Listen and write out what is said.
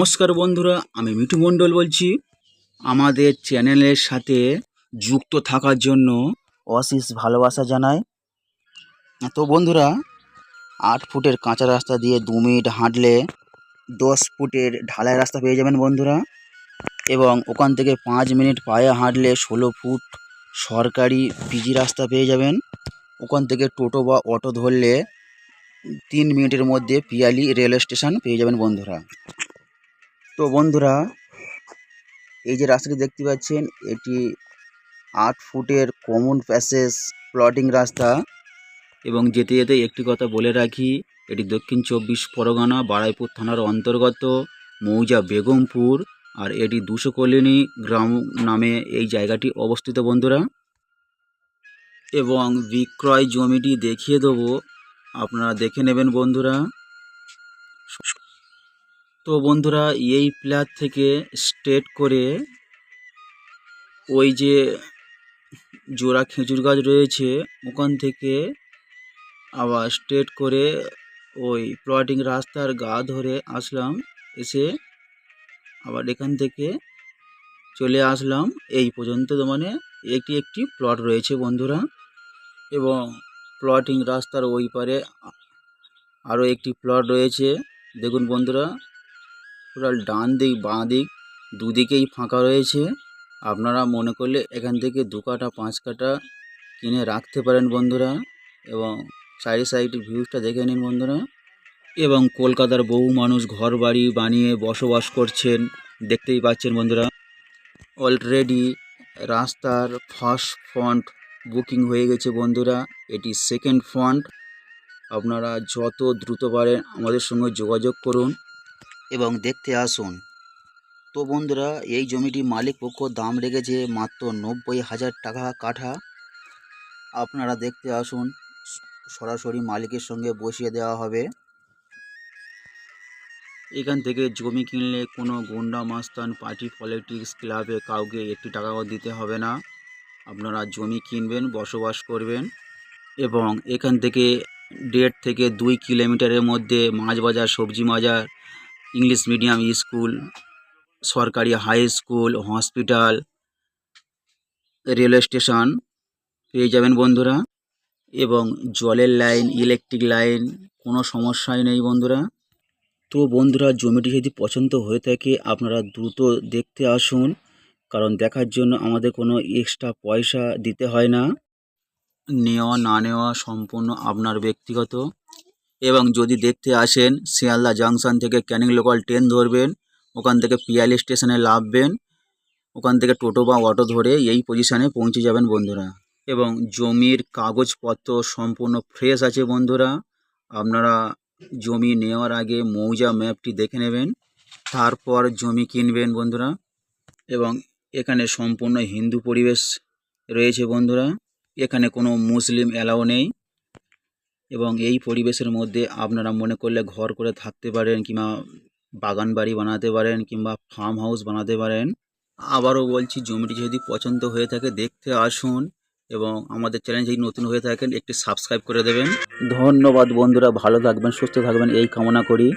নমস্কার বন্ধুরা, আমি মিঠু মণ্ডল বলছি। আমাদের চ্যানেলের সাথে যুক্ত থাকার জন্য অশেষ ভালোবাসা জানাই। তো বন্ধুরা, 8 ফুটের কাঁচা রাস্তা দিয়ে 2 মিনিট হাঁটলে 10 ফুটের ঢালাই রাস্তা পেয়ে যাবেন বন্ধুরা, এবং ওখান থেকে 5 মিনিট পায়ে হাঁটলে 16 ফুট সরকারি পিজি রাস্তা পেয়ে যাবেন। ওখান থেকে টোটো বা অটো ধরলে 3 মিনিটের মধ্যে পিয়ালি রেলওয়ে স্টেশন পেয়ে যাবেন বন্ধুরা। তো বন্ধুরা, এই যে রাস্তাটি দেখতে পাচ্ছেন, এটি 8 ফুটের কমন প্যাসেজ প্লটিং রাস্তা। এবং যেতে যেতে একটি কথা বলে রাখি, এটি দক্ষিণ 24 পরগনা বারাইপুর থানার অন্তর্গত মৌজা বেগমপুর, আর এটি 200 কলোনি গ্রাম নামে এই জায়গাটি অবস্থিত বন্ধুরা। এবং বিক্রয় জমিটি দেখিয়ে দেবো, আপনারা দেখে নেবেন বন্ধুরা। তো বন্ধুরা, এই প্লাট থেকে স্ট্রেট করে ওই যে জোড়া খেজুর গাছ রয়েছে, ওখান থেকে আবার স্ট্রেট করে ওই প্লটিং রাস্তার গা ধরে আসলাম, এসে আবার এখান থেকে চলে আসলাম এই পর্যন্ত। মানে একটি প্লট রয়েছে বন্ধুরা। এবং প্লটিং রাস্তার ওই পারে আরও একটি প্লট রয়েছে। দেখুন বন্ধুরা, টোটাল ডান দিক বাঁ দিক দুদিকেই ফাঁকা রয়েছে। আপনারা মনে করলে এখান থেকে 2 কাঠা 5 কাঠা কিনে রাখতে পারেন বন্ধুরা। এবং সাইডে ভিউজটা দেখে নিন বন্ধুরা। এবং কলকাতার বহু মানুষ ঘর বাড়ি বানিয়ে বসবাস করছেন, দেখতেই পাচ্ছেন বন্ধুরা। অলরেডি রাস্তার ফার্স্ট ফ্রন্ট বুকিং হয়ে গেছে বন্ধুরা, এটি সেকেন্ড ফ্রন্ট। আপনারা যত দ্রুত পারেন আমাদের সঙ্গে যোগাযোগ করুন এবং দেখতে আসুন। তো বন্ধুরা, এই জমিটি মালিক পক্ষ দাম রেখেছে মাত্র 90,000 টাকা কাঠা। আপনারা দেখতে আসুন, সরাসরি মালিকের সঙ্গে বসিয়ে দেওয়া হবে। এখান থেকে জমি কিনলে কোনো গুন্ডা মাস্তান পার্টি পলিটিক্স ক্লাবে কাউকে 1 টাকাও দিতে হবে না। আপনারা জমি কিনবেন, বসবাস করবেন। এবং এখান থেকে 1.5 থেকে 2 কিলোমিটারের মধ্যে মাছ বাজার, সবজি বাজার, ইংলিশ মিডিয়াম স্কুল, সরকারি high school, hospital, railway station পেয়ে যাবেন বন্ধুরা। এবং জলের লাইন, ইলেকট্রিক লাইন, কোনো সমস্যাই নেই বন্ধুরা। তো বন্ধুরা, জমিটি যদি পছন্দ হয়ে থাকে আপনারা দ্রুত দেখতে আসুন, কারণ দেখার জন্য আমাদের কোনো এক্সট্রা পয়সা দিতে হয় না। নেওয়া না নেওয়া সম্পূর্ণ আপনার ব্যক্তিগত। এবং যদি দেখতে আসেন, শিয়ালদা জাংশন থেকে ক্যানিং লোকাল ট্রেন ধরবেন, ওখান থেকে পিয়ালি স্টেশনে নামবেন, ওখান থেকে টোটো বা অটো ধরে এই পজিশানে পৌঁছে যাবেন বন্ধুরা। এবং জমির কাগজপত্র সম্পূর্ণ ফ্রেশ আছে বন্ধুরা। আপনারা জমি নেওয়ার আগে মৌজা ম্যাপটি দেখে নেবেন, তারপর জমি কিনবেন বন্ধুরা। এবং এখানে সম্পূর্ণ হিন্দু পরিবেশ রয়েছে বন্ধুরা, এখানে কোনো মুসলিম অ্যালাউ নেই। এবং এই পরিবেশের মধ্যে আপনারা মনে করলে ঘর করে থাকতে পারেন, কিংবা বাগান বাড়ি বানাতে পারেন, কিংবা ফার্ম হাউস বানাতে পারেন। আবারও বলছি, জমিটি যদি পছন্দ হয়ে থাকে দেখতে আসুন, এবং আমাদের চ্যানেল যদি নতুন হয়ে থাকেন একটি সাবস্ক্রাইব করে দেবেন। ধন্যবাদ বন্ধুরা, ভালো থাকবেন, সুস্থ থাকবেন এই কামনা করি।